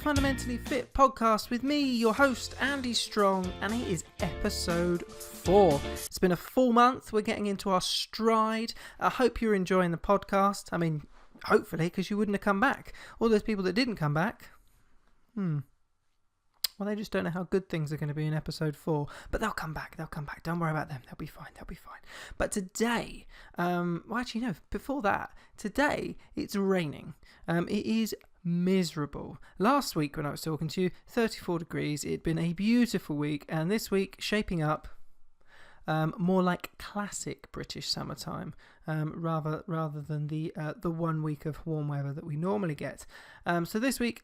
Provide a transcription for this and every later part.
Fundamentally Fit podcast with me, your host, Andy Strong, and it is episode 4. It's been a full month. We're getting into our stride. I hope you're enjoying the podcast. I mean, hopefully, because you wouldn't have come back. All those people that didn't come back, well, they just don't know how good things are going to be in episode 4. But they'll come back. Don't worry about them. They'll be fine. But today, before that, today it's raining. It is miserable. Last week when I was talking to you, 34 degrees. It'd been a beautiful week. And this week, shaping up more like classic British summertime, rather than the 1 week of warm weather that we normally get. So this week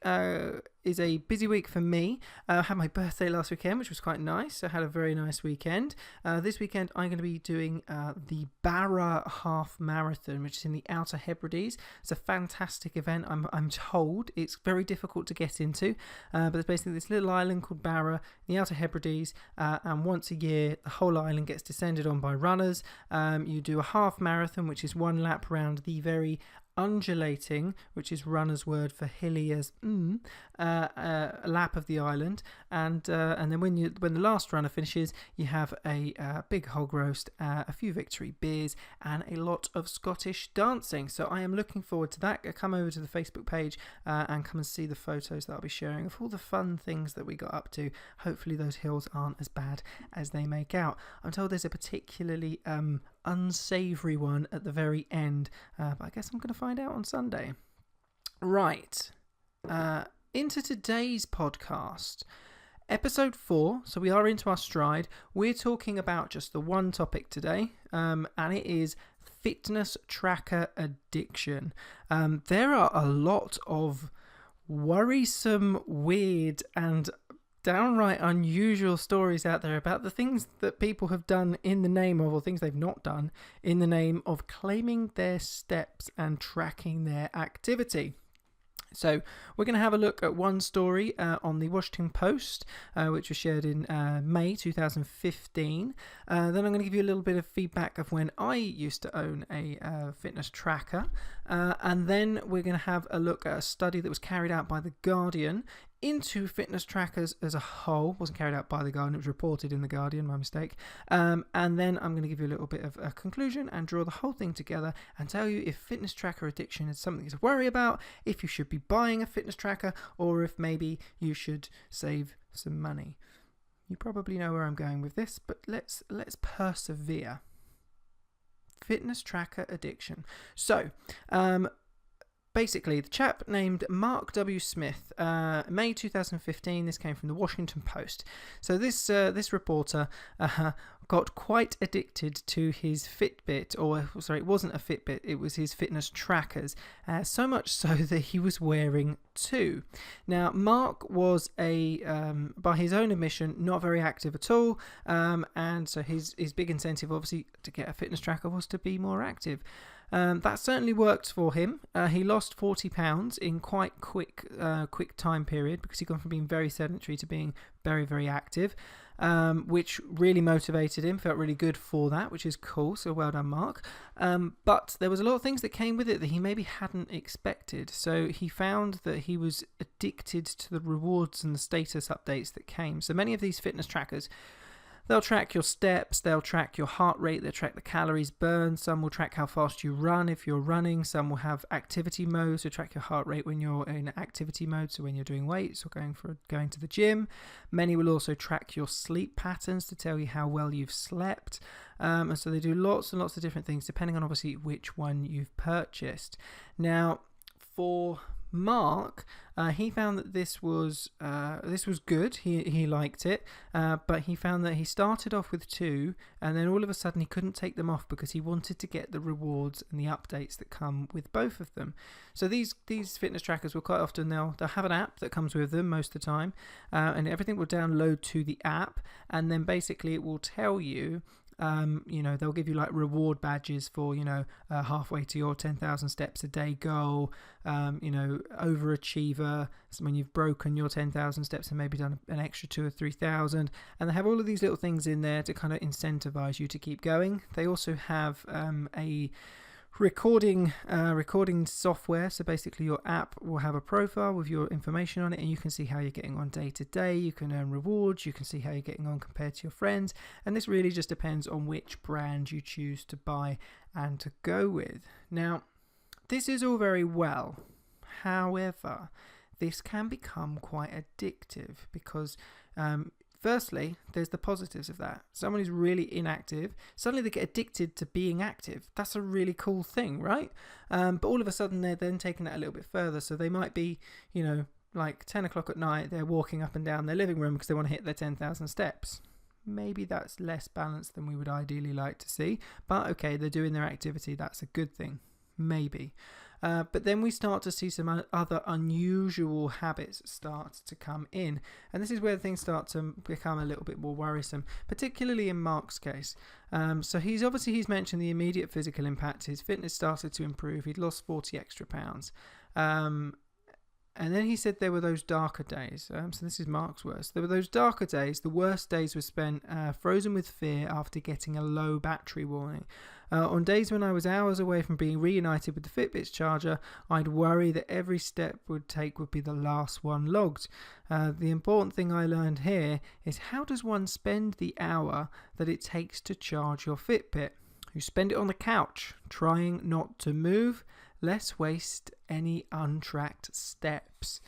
is a busy week for me. I had my birthday last weekend, which was quite nice. I had a very nice weekend. This weekend I'm going to be doing the Barra Half Marathon, which is in the Outer Hebrides. It's a fantastic event. I'm told it's very difficult to get into, but it's basically this little island called Barra in the Outer Hebrides, and once a year the whole island gets descended on by runners. You do a half marathon, which is one lap around the very undulating, which is runner's word for hilly as a lap of the island, and then when the last runner finishes, you have a big hog roast, a few victory beers, and a lot of Scottish dancing. So I am looking forward to that. Come over to the Facebook page and come and see the photos that I'll be sharing of all the fun things that we got up to. Hopefully those hills aren't as bad as they make out. I'm told there's a particularly unsavoury one at the very end, but I guess I'm going to find out on Sunday. Right, into today's podcast, episode 4. So we are into our stride. We're talking about just the one topic today, and it is fitness tracker addiction. There are a lot of worrisome, weird, and downright unusual stories out there about the things that people have done in the name of, or things they've not done in the name of, claiming their steps and tracking their activity. So we're going to have a look at one story on the Washington Post, which was shared in May 2015. Then I'm going to give you a little bit of feedback of when I used to own a fitness tracker. And then we're going to have a look at a study that was carried out by The Guardian into fitness trackers as a whole. Wasn't carried out by The Guardian, it was reported in The Guardian, my mistake. And then I'm going to give you a little bit of a conclusion and draw the whole thing together and tell you if fitness tracker addiction is something to worry about, if you should be buying a fitness tracker, or if maybe you should save some money. You probably know where I'm going with this, but let's persevere. Fitness tracker addiction. So, basically, the chap named Mark W. Smith, May 2015, this came from the Washington Post. So this reporter got quite addicted to his Fitbit, it wasn't a Fitbit, it was his fitness trackers, so much so that he was wearing 2. Now, Mark was by his own admission, not very active at all, and so his big incentive, obviously, to get a fitness tracker was to be more active. That certainly worked for him. He lost 40 pounds in quite quick time period, because he'd gone from being very sedentary to being very, very active, which really motivated him, felt really good for that, which is cool, so well done, Mark. But there was a lot of things that came with it that he maybe hadn't expected. So he found that he was addicted to the rewards and the status updates that came. So many of these fitness trackers, they'll track your steps, they'll track your heart rate, they'll track the calories burned, some will track how fast you run if you're running, some will have activity modes to track your heart rate when you're in activity mode, so when you're doing weights or going to the gym. Many will also track your sleep patterns to tell you how well you've slept, and so they do lots and lots of different things depending on obviously which one you've purchased. Now, for Mark, he found that this was good. He liked it, but he found that he started off with 2, and then all of a sudden he couldn't take them off because he wanted to get the rewards and the updates that come with both of them. So these fitness trackers will quite often they'll have an app that comes with them most of the time, and everything will download to the app, and then basically it will tell you. They'll give you like reward badges for, halfway to your 10,000 steps a day goal, overachiever, so when you've broken your 10,000 steps and maybe done an extra 2,000 or 3,000, and they have all of these little things in there to kind of incentivize you to keep going. They also have a recording software. So basically your app will have a profile with your information on it, and you can see how you're getting on day to day. You can earn rewards, you can see how you're getting on compared to your friends, and this really just depends on which brand you choose to buy and to go with. Now, this is all very well. However, this can become quite addictive because firstly, there's the positives of that. Someone who's really inactive, suddenly they get addicted to being active. That's a really cool thing, right? But all of a sudden, they're then taking that a little bit further. So they might be, like 10 o'clock at night, they're walking up and down their living room because they want to hit their 10,000 steps. Maybe that's less balanced than we would ideally like to see. But okay, they're doing their activity. That's a good thing. Maybe. But then we start to see some other unusual habits start to come in. And this is where things start to become a little bit more worrisome, particularly in Mark's case. So he's mentioned the immediate physical impact. His fitness started to improve. He'd lost 40 extra pounds. And then he said there were those darker days. So this is Mark's words. There were those darker days. The worst days were spent frozen with fear after getting a low battery warning. On days when I was hours away from being reunited with the Fitbit's charger, I'd worry that every step would take would be the last one logged. The important thing I learned here is how does one spend the hour that it takes to charge your Fitbit? You spend it on the couch, trying not to move. Less waste any untracked steps.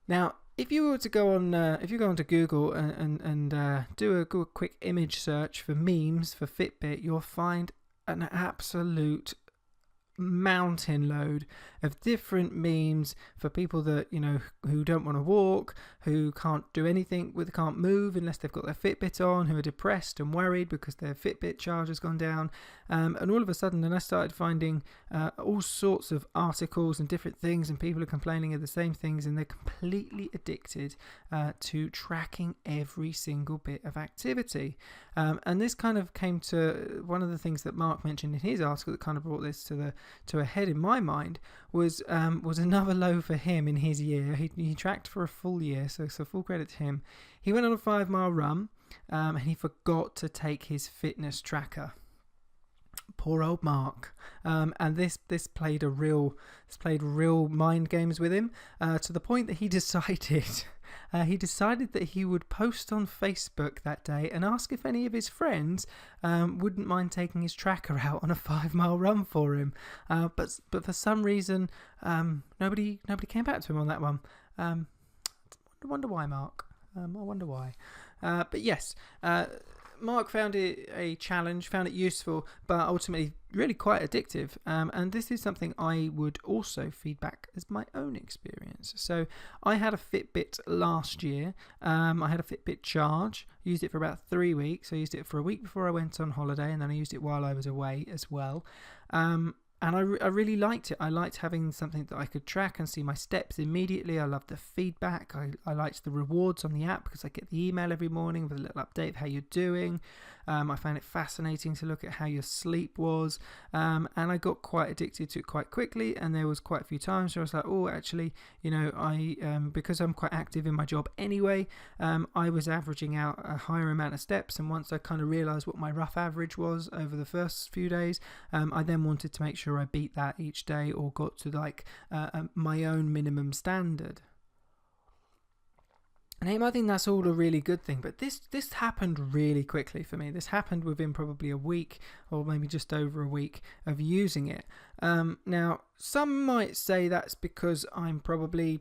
Now, if you were to go on, if you go onto Google and do a quick image search for memes for Fitbit, you'll find an absolute mountain load of different memes for people that who don't want to walk, who can't do anything can't move unless they've got their Fitbit on, who are depressed and worried because their Fitbit charge has gone down, and all of a sudden then I started finding all sorts of articles and different things, and people are complaining of the same things, and they're completely addicted to tracking every single bit of activity. And this kind of came to one of the things that Mark mentioned in his article that kind of brought this to a head in my mind was another low for him in his year. He tracked for a full year, so full credit to him. He went on a 5-mile run, and he forgot to take his fitness tracker. Poor old Mark. And this played real mind games with him, to the point that he decided that he would post on Facebook that day and ask if any of his friends wouldn't mind taking his tracker out on a 5-mile run for him. But for some reason, nobody came back to him on that one. I wonder why, Mark. I wonder why. But yes, Mark found it a challenge, found it useful, but ultimately really quite addictive. And this is something I would also feedback as my own experience. So I had a Fitbit last year. I had a Fitbit Charge. Used it for about 3 weeks. I used it for a week before I went on holiday, and then I used it while I was away as well. And I really liked it. I liked having something that I could track and see my steps immediately. I loved the feedback. I liked the rewards on the app because I get the email every morning with a little update of how you're doing. I found it fascinating to look at how your sleep was. And I got quite addicted to it quite quickly. And there was quite a few times where I was like, oh, actually, because I'm quite active in my job anyway, I was averaging out a higher amount of steps. And once I kind of realised what my rough average was over the first few days, I then wanted to make sure I beat that each day or got to my own minimum standard. And I think that's all a really good thing, but this happened really quickly for me. This happened within probably a week or maybe just over a week of using it. Now, some might say that's because I'm probably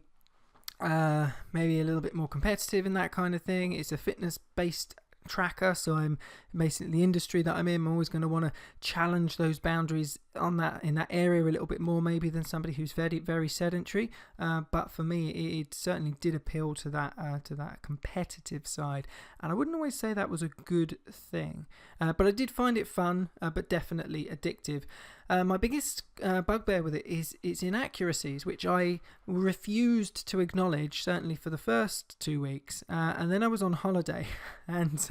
maybe a little bit more competitive in that kind of thing. It's a fitness-based tracker, so I'm basically the industry that I'm in. I'm always going to want to challenge those boundaries in that area a little bit more maybe than somebody who's very, very sedentary. But for me, it certainly did appeal to that competitive side, and I wouldn't always say that was a good thing. But I did find it fun, but definitely addictive. My biggest bugbear with it is its inaccuracies, which I refused to acknowledge, certainly for the first 2 weeks. And then I was on holiday, and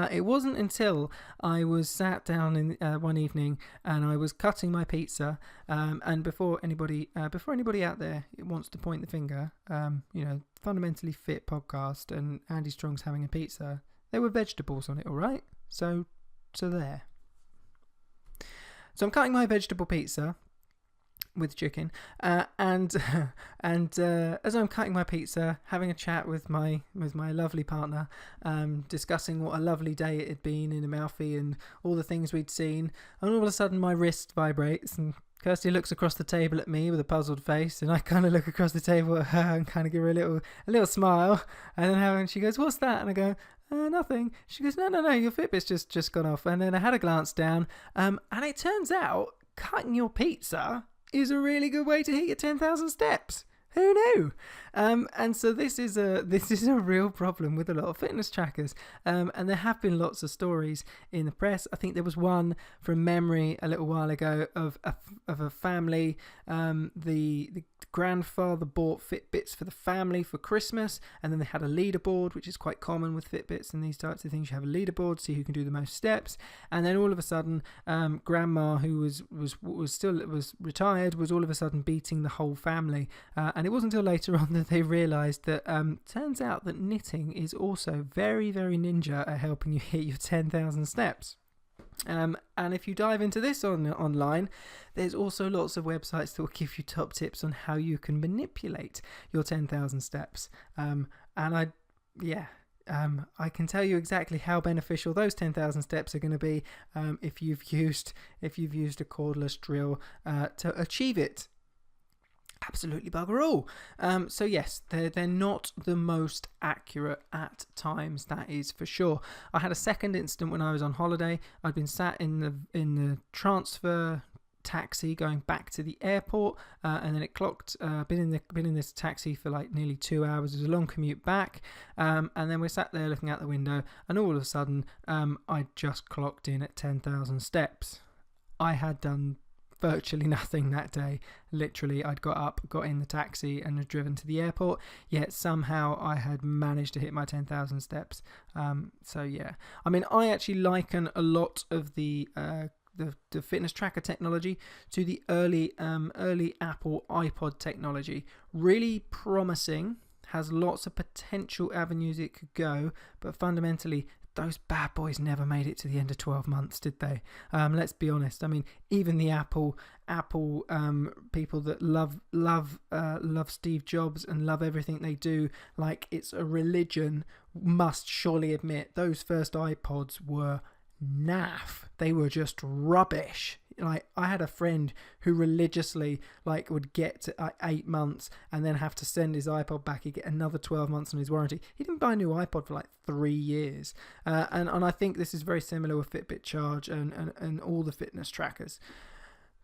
it wasn't until I was sat down in one evening and I was cutting my pizza, and before anybody out there wants to point the finger, Fundamentally Fit podcast and Andy Strong's having a pizza, there were vegetables on it, all right? So there. So I'm cutting my vegetable pizza with chicken, and as I'm cutting my pizza, having a chat with my lovely partner, discussing what a lovely day it had been in Amalfi and all the things we'd seen, and all of a sudden my wrist vibrates and Kirsty looks across the table at me with a puzzled face, and I kind of look across the table at her and kind of give her a little smile, and then she goes, "What's that?" And I go, "Nothing." She goes, No, your Fitbit's just gone off." And then I had a glance down, and it turns out cutting your pizza is a really good way to hit your 10,000 steps. Who knew? And so this is a real problem with a lot of fitness trackers. And there have been lots of stories in the press. I think there was one from memory a little while ago of a family. The grandfather bought Fitbits for the family for Christmas, and then they had a leaderboard, which is quite common with Fitbits and these types of things. You have a leaderboard, see who can do the most steps, and then all of a sudden, grandma, who was retired, was all of a sudden beating the whole family. And it wasn't until later on that they realised that turns out that knitting is also very, very ninja at helping you hit your 10,000 steps. And if you dive into this online, there's also lots of websites that will give you top tips on how you can manipulate your 10,000 steps. I can tell you exactly how beneficial those 10,000 steps are going to be if you've used a cordless drill to achieve it. Absolutely bugger all. So yes, they're not the most accurate at times, that is for sure. I had a second incident when I was on holiday. I'd been sat in the transfer taxi going back to the airport, and then it clocked. Been in this taxi for like nearly 2 hours. It was a long commute back, and then we're sat there looking out the window, and all of a sudden, I just clocked in at 10,000 steps. I had done virtually nothing that day. Literally, I'd got up, got in the taxi, and had driven to the airport, yet somehow I had managed to hit my 10,000 steps. So yeah, I mean, I actually liken a lot of the fitness tracker technology to the early Apple iPod technology. Really promising, has lots of potential avenues it could go, but fundamentally those bad boys never made it to the end of 12 months, did they? Let's be honest. I mean, even the Apple people that love Steve Jobs and love everything they do like it's a religion must surely admit those first iPods were naff. They were just rubbish. Like, I had a friend who religiously would get to 8 months and then have to send his iPod back. He'd get another 12 months on his warranty. He didn't buy a new iPod for 3 years. And I think this is very similar with Fitbit Charge and all the fitness trackers.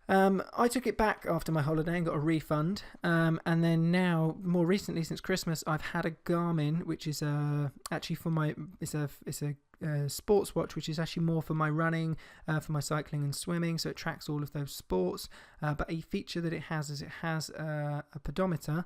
I took it back after my holiday and got a refund. And then now, more recently, since Christmas, I've had a Garmin, which is actually for my it's a sports watch, which is actually more for my running, for my cycling and swimming, so it tracks all of those sports. But a feature that it has is it has a pedometer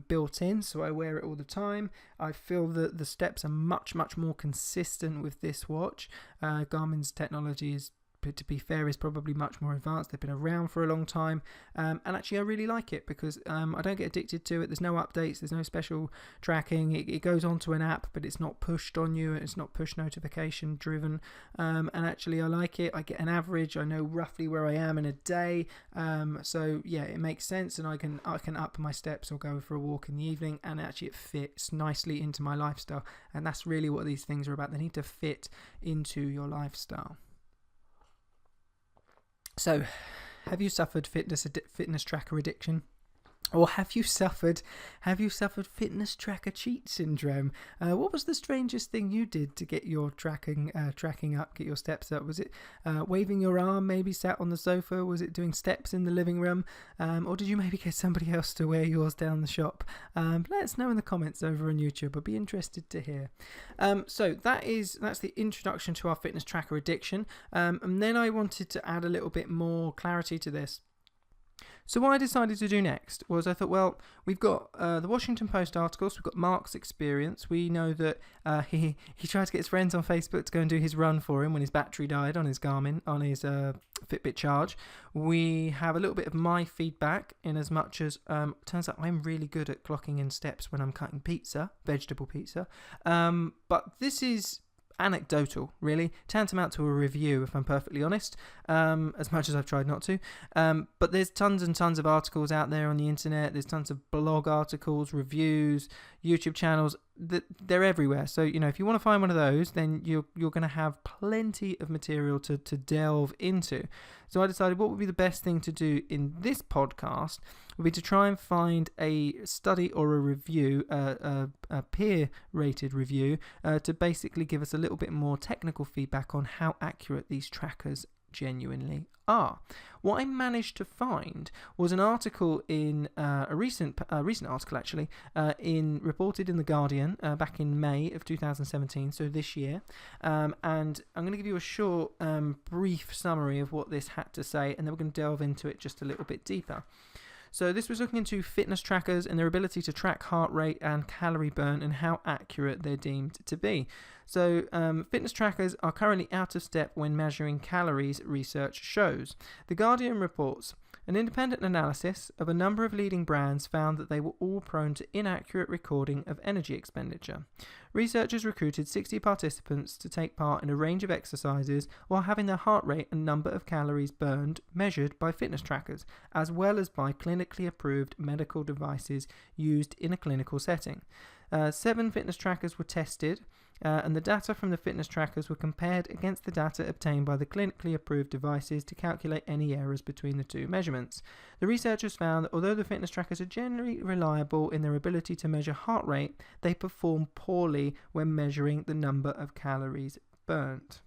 built in, so I wear it all the time. I feel that the steps are much more consistent with this watch. Garmin's technology is, to be fair, is probably much more advanced. They've been around for a long time, and actually I really like it because I don't get addicted to it. There's no updates, there's no special tracking. It goes onto an app, but it's not pushed on you, it's not push notification driven, and actually I like it. I get an average, I know roughly where I am in a day, so yeah, it makes sense, and I can up my steps or go for a walk in the evening, and actually it fits nicely into my lifestyle. And that's really what these things are about. They need to fit into your lifestyle. So, have you suffered fitness tracker addiction? Or have you suffered fitness tracker cheat syndrome? What was the strangest thing you did to get your tracking up, get your steps up? Was it waving your arm, maybe sat on the sofa? Was it doing steps in the living room? Or did you maybe get somebody else to wear yours down the shop? Let us know in the comments over on YouTube. I'd be interested to hear. So that's the introduction to our fitness tracker addiction. And then I wanted to add a little bit more clarity to this. So what I decided to do next was I thought, well, we've got the Washington Post articles, we've got Mark's experience. We know that he tried to get his friends on Facebook to go and do his run for him when his battery died on his Garmin, on his Fitbit Charge. We have a little bit of my feedback in as much as turns out I'm really good at clocking in steps when I'm cutting pizza, vegetable pizza. But this is anecdotal, really, tantamount to a review, if I'm perfectly honest, as much as I've tried not to. But there's tons and tons of articles out there on the internet. There's tons of blog articles, reviews, YouTube channels. They're everywhere. So, if you want to find one of those, then you're going to have plenty of material to delve into. So I decided what would be the best thing to do in this podcast would be to try and find a study or a review, a peer-rated review, to basically give us a little bit more technical feedback on how accurate these trackers genuinely are. What I managed to find was an article in a recent article actually, reported in The Guardian back in May of 2017, so this year, and I'm going to give you a short, brief summary of what this had to say, and then we're going to delve into it just a little bit deeper. So this was looking into fitness trackers and their ability to track heart rate and calorie burn and how accurate they're deemed to be. So fitness trackers are currently out of step when measuring calories, research shows. The Guardian reports, an independent analysis of a number of leading brands found that they were all prone to inaccurate recording of energy expenditure. Researchers recruited 60 participants to take part in a range of exercises while having their heart rate and number of calories burned measured by fitness trackers, as well as by clinically approved medical devices used in a clinical setting. 7 fitness trackers were tested, and the data from the fitness trackers were compared against the data obtained by the clinically approved devices to calculate any errors between the two measurements. The researchers found that although the fitness trackers are generally reliable in their ability to measure heart rate, they perform poorly when measuring the number of calories burnt.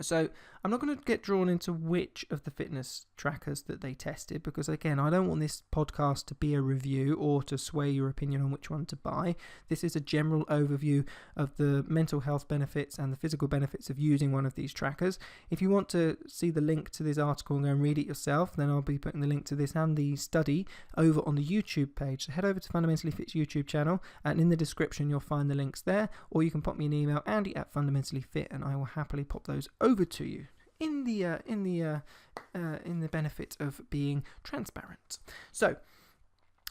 So I'm not going to get drawn into which of the fitness trackers that they tested, because again, I don't want this podcast to be a review or to sway your opinion on which one to buy. This is a general overview of the mental health benefits and the physical benefits of using one of these trackers. If you want to see the link to this article and go and read it yourself, then I'll be putting the link to this and the study over on the YouTube page. So head over to Fundamentally Fit's YouTube channel, and in the description you'll find the links there, or you can pop me an email, andy@fundamentally-fit, and I will happily pop those over to you in the benefit of being transparent. So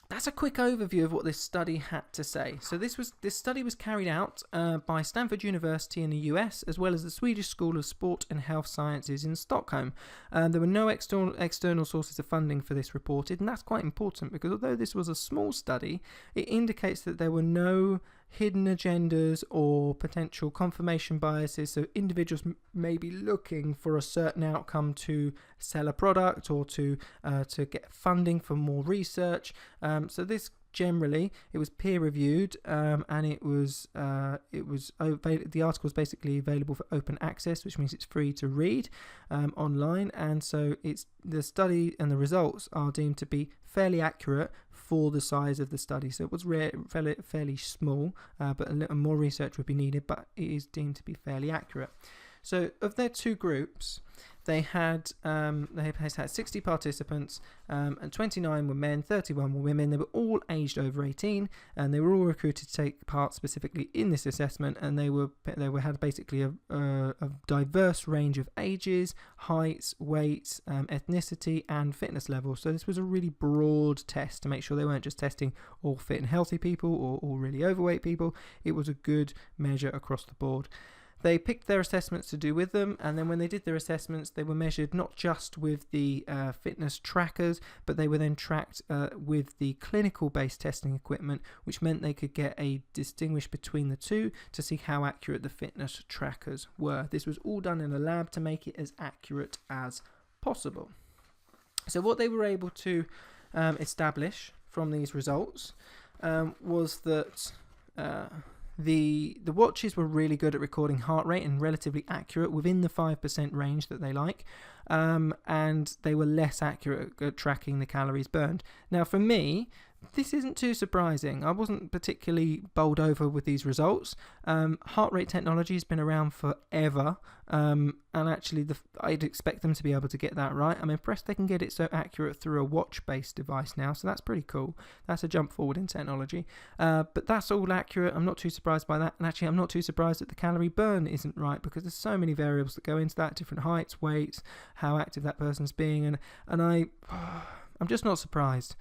that's a quick overview of what this study had to say. So this study was carried out by Stanford University in the US, as well as the Swedish School of Sport and Health Sciences in Stockholm. There were no external sources of funding for this reported, and that's quite important because although this was a small study, it indicates that there were no hidden agendas or potential confirmation biases, so individuals may be looking for a certain outcome to sell a product or to get funding for more research. So this generally, it was peer reviewed, and the article was basically available for open access, which means it's free to read online, and so the study and the results are deemed to be fairly accurate for the size of the study. So it was fairly small, but a little more research would be needed, but it is deemed to be fairly accurate. So of their two groups, they had 60 participants, and 29 were men, 31 were women. They were all aged over 18, and they were all recruited to take part specifically in this assessment. And they had basically a diverse range of ages, heights, weights, ethnicity, and fitness levels. So this was a really broad test to make sure they weren't just testing all fit and healthy people or all really overweight people. It was a good measure across the board. They picked their assessments to do with them, and then when they did their assessments, they were measured not just with the fitness trackers, but they were then tracked with the clinical-based testing equipment, which meant they could distinguish between the two to see how accurate the fitness trackers were. This was all done in a lab to make it as accurate as possible. So what they were able to establish from these results was that the watches were really good at recording heart rate and relatively accurate within the 5% range that they like, and they were less accurate at tracking the calories burned. Now for me, this isn't too surprising. I wasn't particularly bowled over with these results. Heart rate technology has been around forever, and actually I'd expect them to be able to get that right. I'm impressed they can get it so accurate through a watch-based device now, so that's pretty cool. That's a jump forward in technology. But that's all accurate. I'm not too surprised by that, and actually I'm not too surprised that the calorie burn isn't right, because there's so many variables that go into that, different heights, weights, how active that person's being, and I'm just not surprised.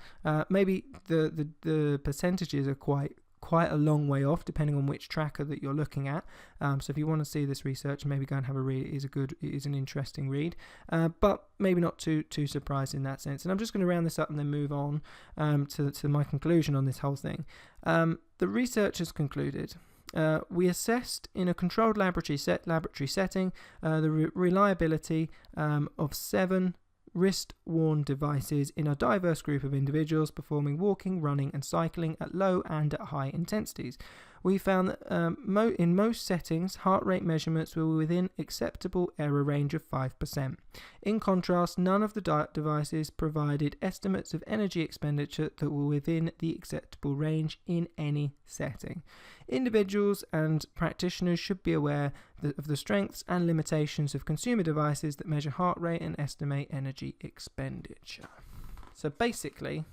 Maybe the percentages are quite quite a long way off, depending on which tracker that you're looking at. So if you want to see this research, maybe go and have a read. It is an interesting read, but maybe not too surprised in that sense. And I'm just going to round this up and then move on to my conclusion on this whole thing. The research has concluded. We assessed in a controlled laboratory setting the reliability of 7 wrist-worn devices in a diverse group of individuals performing walking, running and cycling at low and at high intensities. We found that in most settings, heart rate measurements were within acceptable error range of 5%. In contrast, none of the devices provided estimates of energy expenditure that were within the acceptable range in any setting. Individuals and practitioners should be aware of the strengths and limitations of consumer devices that measure heart rate and estimate energy expenditure. So basically,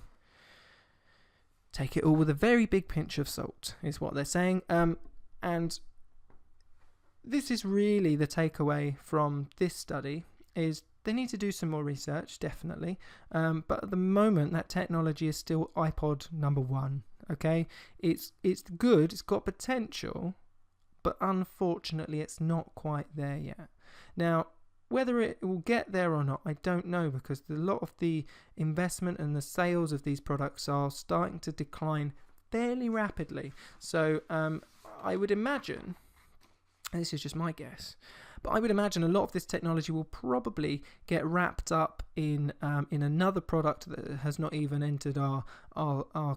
take it all with a very big pinch of salt, is what they're saying. And this is really the takeaway from this study, is they need to do some more research, definitely. But at the moment, that technology is still iPod number 1. Okay, it's good, it's got potential, but unfortunately, it's not quite there yet. Now, whether it will get there or not, I don't know, because a lot of the investment and the sales of these products are starting to decline fairly rapidly. So I would imagine, and this is just my guess, but I would imagine a lot of this technology will probably get wrapped up in another product that has not even entered our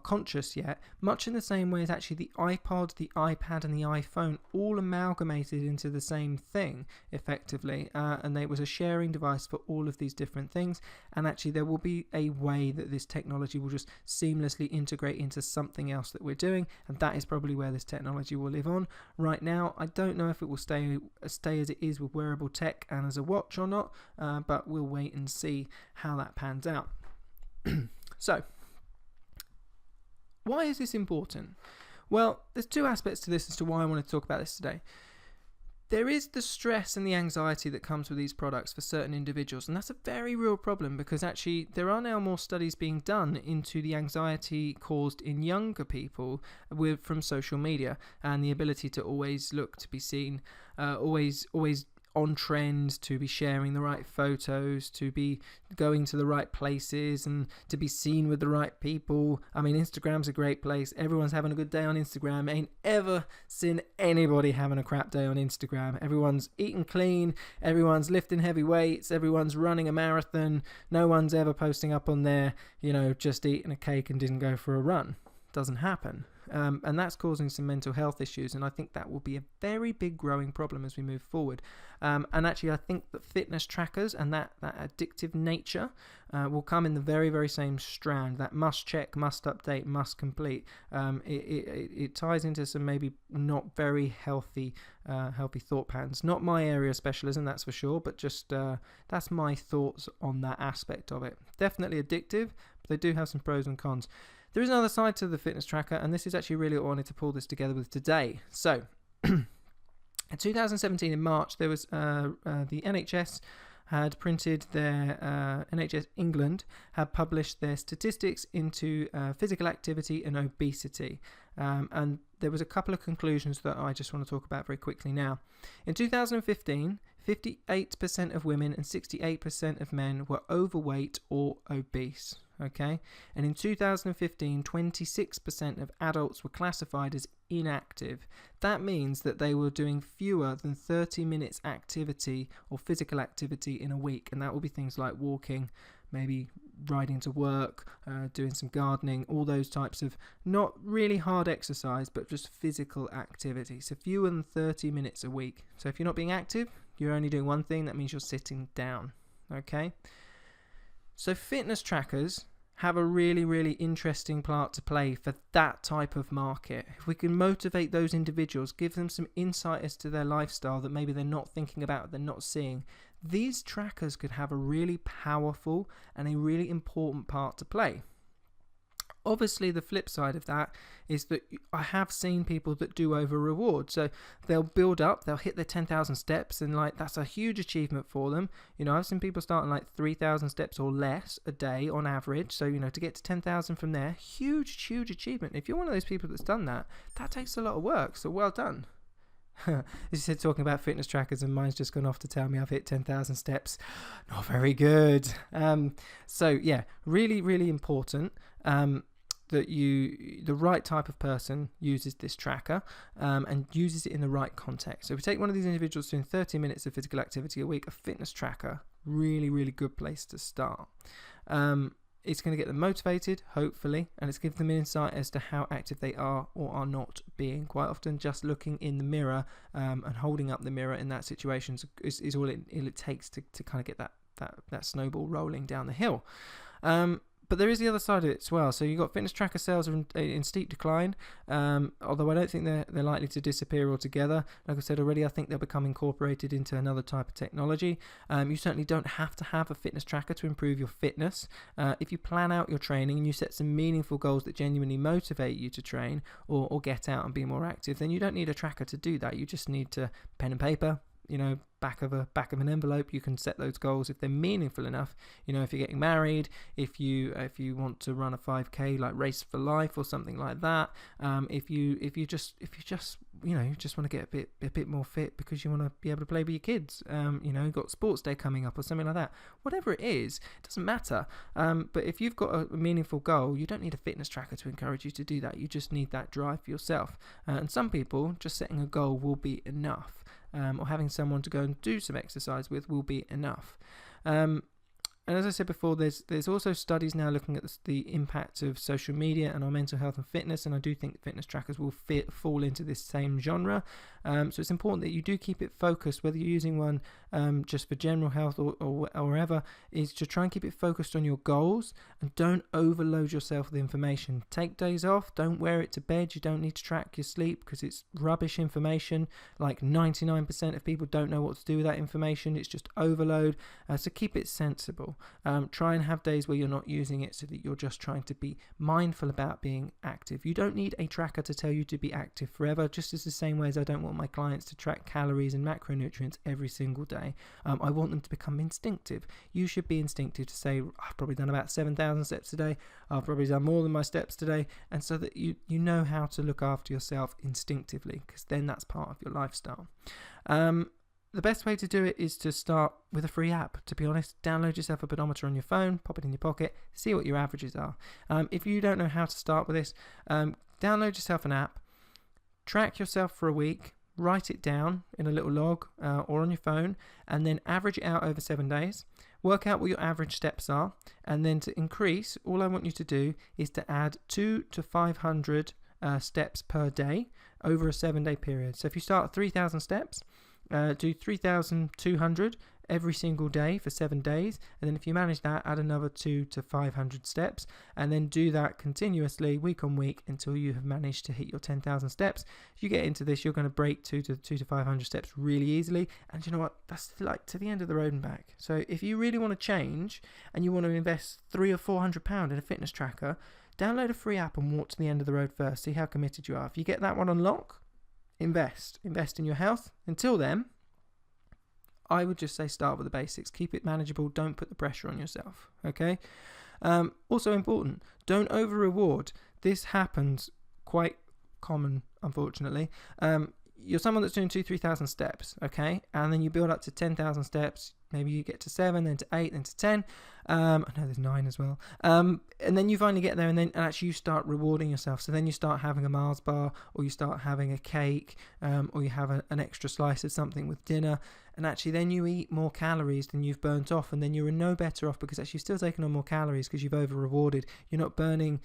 conscious yet, much in the same way as actually the iPod, the iPad and the iPhone all amalgamated into the same thing effectively, and it was a sharing device for all of these different things. And actually there will be a way that this technology will just seamlessly integrate into something else that we're doing, and that is probably where this technology will live on. Right now, I don't know if it will stay as it is with wearable tech and as a watch or not, but we'll wait and see how that pans out. So, why is this important? Well, there's 2 aspects to this as to why I want to talk about this today. There is the stress and the anxiety that comes with these products for certain individuals, and that's a very real problem, because actually there are now more studies being done into the anxiety caused in younger people from social media and the ability to always look to be seen, always on trend, to be sharing the right photos, to be going to the right places and to be seen with the right people. I mean, Instagram's a great place. Everyone's having a good day on Instagram. Ain't ever seen anybody having a crap day on Instagram. Everyone's eating clean. Everyone's lifting heavy weights. Everyone's running a marathon. No one's ever posting up on there, just eating a cake and didn't go for a run. Doesn't happen. And that's causing some mental health issues, and I think that will be a very big growing problem as we move forward. And actually, I think that fitness trackers and that addictive nature will come in the very, very same strand. That must check, must update, must complete. It ties into some maybe not very healthy thought patterns. Not my area of specialism, that's for sure, but just that's my thoughts on that aspect of it. Definitely addictive, but they do have some pros and cons. There is another side to the fitness tracker, and this is actually really what I wanted to pull this together with today. So, in 2017, in March, there was the NHS had printed their, NHS England had published their statistics into physical activity and obesity. And there was a couple of conclusions that I just want to talk about very quickly now. In 2015, 58% of women and 68% of men were overweight or obese. Okay, and in 2015, 26% of adults were classified as inactive. That means that they were doing fewer than 30 minutes activity or physical activity in a week, and that will be things like walking, maybe riding to work, doing some gardening, all those types of not really hard exercise, but just physical activity. So fewer than 30 minutes a week. So if you're not being active, you're only doing one thing, that means you're sitting down. Okay, so fitness trackers have a really, really interesting part to play for that type of market. If we can motivate those individuals, give them some insight as to their lifestyle that maybe they're not thinking about, they're not seeing, these trackers could have a really powerful and a really important part to play. Obviously, the flip side of that is that I have seen people that do Overreward. So they'll build up, they'll hit their 10,000 steps, and like that's a huge achievement for them. I've seen people starting like 3,000 steps or less a day on average. So, to get to 10,000 from there, huge achievement. If you're one of those people that's done that, that takes a lot of work. So well done. As you said, talking about fitness trackers, and mine's just gone off to tell me I've hit 10,000 steps. Not very good. So yeah, really important. That the right type of person uses this tracker and uses it in the right context. So if we take one of these individuals doing 30 minutes of physical activity a week, a fitness tracker, really good place to start. It's going to get them motivated, hopefully, and it's give them an insight as to how active they are or are not being. Quite often, just looking in the mirror and holding up the mirror in that situation is all it takes to kind of get that snowball rolling down the hill. But there is the other side of it as well. So you've got fitness tracker sales are in steep decline, although I don't think they're likely to disappear altogether. Like I said already, I think they'll become incorporated into another type of technology. You certainly don't have to have a fitness tracker to improve your fitness. If you plan out your training and you set some meaningful goals that genuinely motivate you to train or get out and be more active, then you don't need a tracker to do that. You just need to pen and paper. Back of an envelope. You can set those goals if they're meaningful enough. If you're getting married, if you want to run a 5k like Race for Life or something like that. If you just want to get a bit more fit because you want to be able to play with your kids. You've got sports day coming up or something like that. Whatever it is, it doesn't matter. But if you've got a meaningful goal, you don't need a fitness tracker to encourage you to do that. You just need that drive for yourself. And some people, just setting a goal will be enough. Or having someone to go and do some exercise with will be enough. And as I said before, there's also studies now looking at the impact of social media and our mental health and fitness, and I do think fitness trackers will fall into this same genre. So it's important that you do keep it focused, whether you're using one just for general health or wherever, is to try and keep it focused on your goals and don't overload yourself with information. Take days off, don't wear it to bed. You don't need to track your sleep because it's rubbish information. Like 99% of people don't know what to do with that information. It's just overload. So keep it sensible. Try and have days where you're not using it so that you're just trying to be mindful about being active. You don't need a tracker to tell you to be active forever, just as the same way as I don't want my clients to track calories and macronutrients every single day. I want them to become instinctive. You should be instinctive to say, I've probably done about 7,000 steps today. I've probably done more than my steps today. And so that you know how to look after yourself instinctively, because then that's part of your lifestyle. The best way to do it is to start with a free app, to be honest. Download yourself a pedometer on your phone, pop it in your pocket, see what your averages are. If you don't know how to start with this, download yourself an app, track yourself for a week, write it down in a little log or on your phone, and then average it out over 7 days. Work out what your average steps are, and then to increase, all I want you to do is to add 200 to 500 steps per day over a 7-day period. So if you start at 3,000 steps, do 3,200 every single day for 7 days, and then if you manage that, add another 200 to 500 steps, and then do that continuously week on week until you have managed to hit your 10,000 steps. If you get into this, you're going to break 200 to 500 steps really easily, and you know what, that's like to the end of the road and back. So if you really want to change and you want to invest £300 or £400 in a fitness tracker, download a free app and walk to the end of the road first. See how committed you are. If you get that one on lock, invest in your health. Until then, I would just say start with the basics. Keep it manageable. Don't put the pressure on yourself. Okay. Also important, don't over reward. This happens quite common, unfortunately. You're someone that's doing 3,000 steps, okay, and then you build up to 10,000 steps. Maybe you get to 7, then to 8, then to 10. I know there's 9 as well. And then you finally get there, and actually you start rewarding yourself. So then you start having a Mars bar, or you start having a cake, or you have an extra slice of something with dinner. And actually then you eat more calories than you've burnt off, and then you're no better off because actually you're still taking on more calories because you've over rewarded. You're not burning,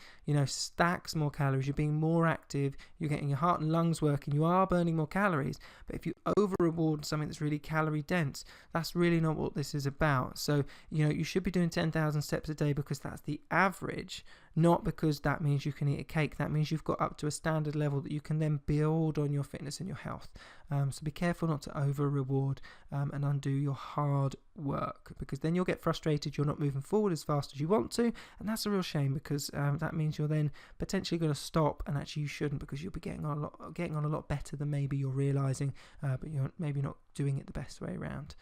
stacks more calories. You're being more active. You're getting your heart and lungs working. You are burning more calories. But if you over reward something that's really calorie dense, that's really not what this is about. So, you should be doing 10,000 steps a day because that's the average, not because that means you can eat a cake. That means you've got up to a standard level that you can then build on your fitness and your health. So be careful not to over-reward and undo your hard work, because then you'll get frustrated. You're not moving forward as fast as you want to, and that's a real shame, because that means you're then potentially going to stop, and actually you shouldn't, because you'll be getting on a lot better than maybe you're realising, but you're maybe not doing it the best way around.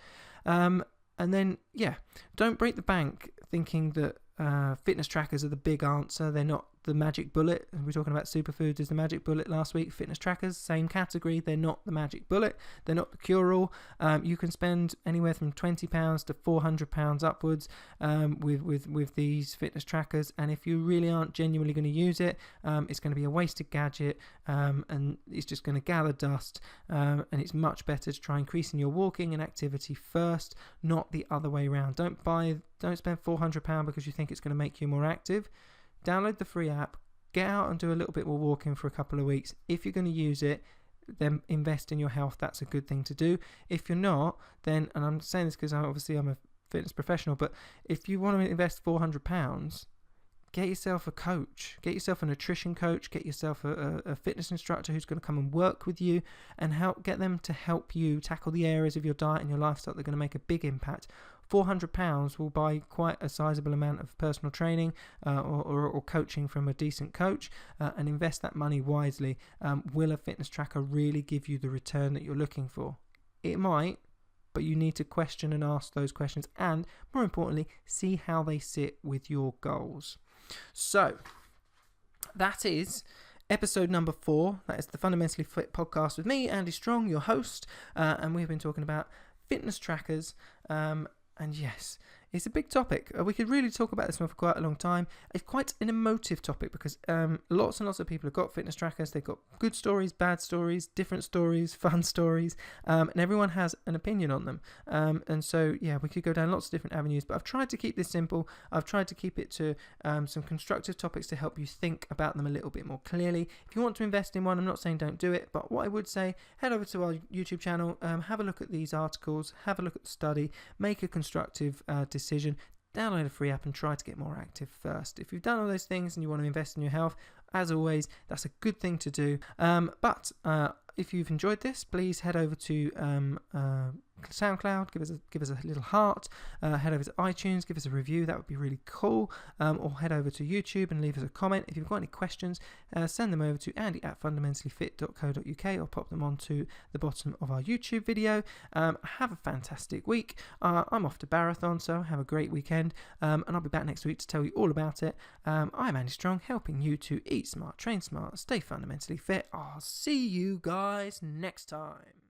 And then, don't break the bank thinking that fitness trackers are the big answer. They're not the magic bullet. We were talking about superfoods as the magic bullet last week. Fitness trackers, same category. They're not the magic bullet. They're not the cure-all. You can spend anywhere from £20 to £400 upwards with these fitness trackers. And if you really aren't genuinely going to use it, it's going to be a wasted gadget, and it's just going to gather dust. And it's much better to try increasing your walking and activity first, not the other way around. Don't spend £400 because you think it's going to make you more active. Download the free app, get out and do a little bit more walking for a couple of weeks. If you're going to use it, then invest in your health. That's a good thing to do. If you're not, then, and I'm saying this because I'm a fitness professional, but if you want to invest £400, get yourself a coach, get yourself a nutrition coach, get yourself a fitness instructor who's going to come and work with you and get them to help you tackle the areas of your diet and your lifestyle that are going to make a big impact. £400 will buy quite a sizable amount of personal training or coaching from a decent coach, and invest that money wisely. Will a fitness tracker really give you the return that you're looking for? It might, but you need to question and ask those questions, and more importantly, see how they sit with your goals. So that is episode number 4. That is the Fundamentally Fit podcast with me, Andy Strong, your host, and we've been talking about fitness trackers. And yes, it's a big topic. We could really talk about this one for quite a long time. It's quite an emotive topic because lots and lots of people have got fitness trackers. They've got good stories, bad stories, different stories, fun stories, and everyone has an opinion on them. And so, we could go down lots of different avenues, but I've tried to keep this simple. I've tried to keep it to some constructive topics to help you think about them a little bit more clearly. If you want to invest in one, I'm not saying don't do it, but what I would say, head over to our YouTube channel, have a look at these articles, have a look at the study, make a constructive decision, download a free app and try to get more active first. If you've done all those things and you want to invest in your health, as always, that's a good thing to do. But if you've enjoyed this, please head over to SoundCloud, give us a little heart. Head over to iTunes, give us a review. That would be really cool. Or head over to YouTube and leave us a comment. If you've got any questions, send them over to andy@fundamentallyfit.co.uk or pop them onto the bottom of our YouTube video. Have a fantastic week. I'm off to Marathon, so have a great weekend. And I'll be back next week to tell you all about it. I'm Andy Strong, helping you to eat smart, train smart, stay fundamentally fit. I'll see you guys next time.